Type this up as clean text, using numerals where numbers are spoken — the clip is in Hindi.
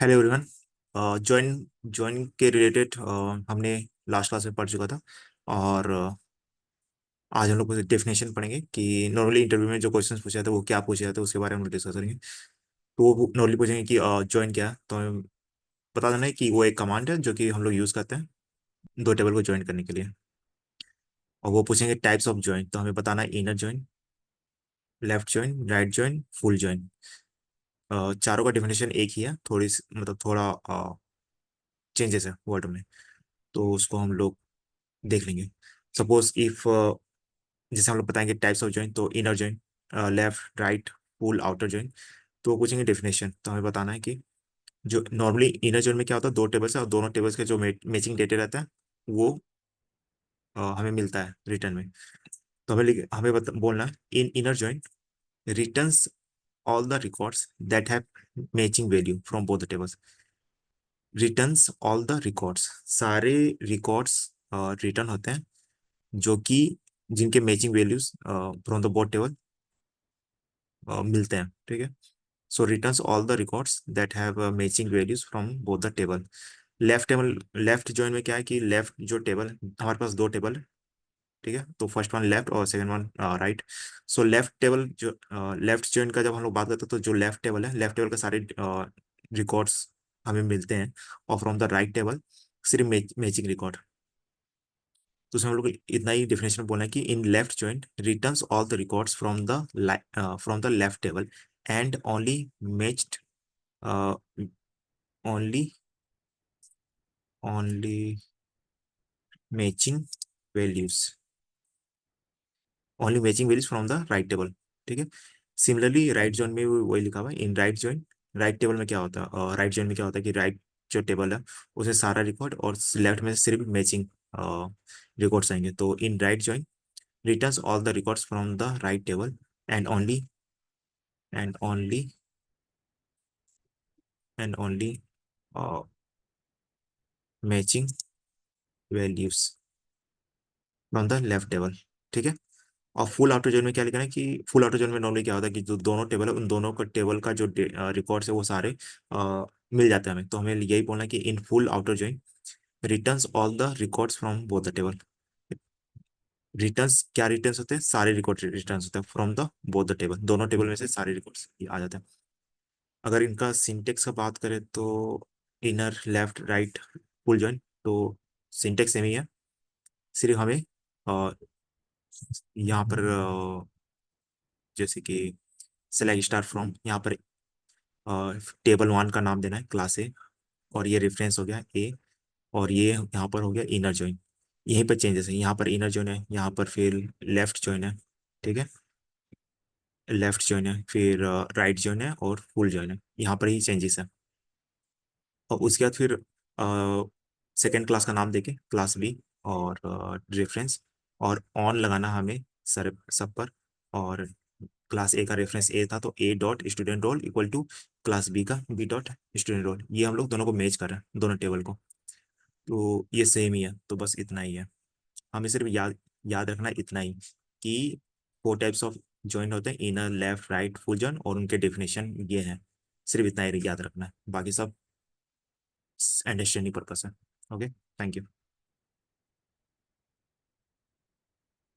Hello everyone. जॉइन जॉइन के रिलेटेड हमने लास्ट क्लास में पढ़ चुका था। और आज हम लोग डेफिनेशन पढ़ेंगे कि नॉर्मली इंटरव्यू में जो क्वेश्चंस पूछे जाते हैं वो क्या पूछे जाते हैं, उसके बारे में डिस्कस करेंगे। तो वो नॉर्मली पूछेंगे कि जॉइन क्या है, तो हमें बता देना है कि वो एक कमांड है जो कि हम लोग यूज़ करते हैं दो टेबल को ज्वाइन करने के लिए। और वो पूछेंगे टाइप्स ऑफ जॉइन, तो हमें बताना है inner join, left join, right join, full join. चारों का डेफिनेशन एक ही है, मतलब थोड़ा चेंजेस है वर्ड में। तो उसको हम लोग देख लेंगे। सपोज इफ जैसे हम लोग बताएंगे टाइप्स ऑफ जॉइन, तो inner join, left right full outer join. तो वो पूछेंगे डेफिनेशन, तो हमें बताना है कि जो नॉर्मली इनर जॉइन में क्या होता है, दो टेबल्स है और दोनों टेबल्स के जो मैचिंग डेटा रहता है वो हमें मिलता है रिटर्न में। तो हमें बोलना है in inner join returns all the records that have matching value from both the tables. Returns all the records, सारे रिकॉर्ड्स रिटर्न होते हैं जो कि जिनके matching values from the both table मिलते हैं। ठीक है। So returns all the records that have matching values from both the table. Left join में क्या है कि लेफ्ट जो टेबल, हमारे पास दो टेबल है। ठीक है, तो फर्स्ट वन लेफ्ट और second one right. So left table जो लेफ्ट जॉइन का जब हम लोग बात करते हैं, तो जो लेफ्ट टेबल है, लेफ्ट टेबल के सारे रिकॉर्ड्स हमें मिलते हैं। और फ्रॉम द राइट टेबल सिर्फ मैचिंग रिकॉर्ड। तो उसमें हम लोग को इतना ही डेफिनेशन बोलना है कि in left joint returns all the records from the left table and only matched, only only matching values, only matching values from the right table. ठीक है। सिमिलरली राइट जॉइन में भी वही लिखा हुआ है in right join. Right table में क्या होता है, राइट जॉइन में क्या होता है कि राइट जो टेबल है उसे सारा रिकॉर्ड, और लेफ्ट में सिर्फ मैचिंग रिकॉर्ड्स आएंगे। तो in right join returns all the records from the right table and only and only uh, matching values from the left table। ठीक है। और फुल आउटर जोन में क्या लिखना है कि फुल आउटर जोन में नॉर्मली क्या होता है कि जो दोनों टेबल है उन दोनों का टेबल का जो रिकॉर्ड्स है वो सारे मिल जाते हैं हमें। तो हमें यही बोलना है कि in full outer join returns all the records from both the table. Returns क्या रिटर्न्स होते हैं, सारे रिकॉर्ड रिटर्न्स होते हैं from the both the table, दोनों टेबल में से सारे रिकॉर्ड्स आ जाते हैं। अगर इनका सिंटेक्स का बात करें तो inner left right full join, तो सिंटेक्स सेम ही है। सिर्फ हमें अ, यहाँ पर जैसे कि सेलेक्ट स्टार फ्रॉम, यहाँ पर टेबल वन का नाम देना है क्लास ए, और ये रेफरेंस हो गया ए, और ये यहाँ पर हो गया इनर जॉइन। यहीं पर चेंजेस है, यहाँ पर इनर जॉइन है, यहाँ पर फिर लेफ्ट जॉइन है। ठीक है। लेफ्ट जॉइन है, फिर राइट जॉइन है और फुल जॉइन है, यहाँ पर ही चेंजेस है। और उसके बाद फिर सेकेंड क्लास का नाम देके क्लास बी, और रेफरेंस, और ऑन लगाना हमें सर सब पर। और क्लास ए का रेफरेंस ए था, तो A dot student roll equal to class B का बी डॉट स्टूडेंट रोल। ये हम लोग दोनों को मैच कर रहे हैं, दोनों टेबल को। तो ये सेम ही है, तो बस इतना ही है। हमें सिर्फ याद याद रखना है इतना ही कि फोर टाइप्स ऑफ जॉइन होते हैं, inner left right full join, और उनके डेफिनेशन ये हैं। सिर्फ इतना ही याद रखना है, बाकी सब अंडरस्टैंडिंग पर्पस है। Okay, thank you.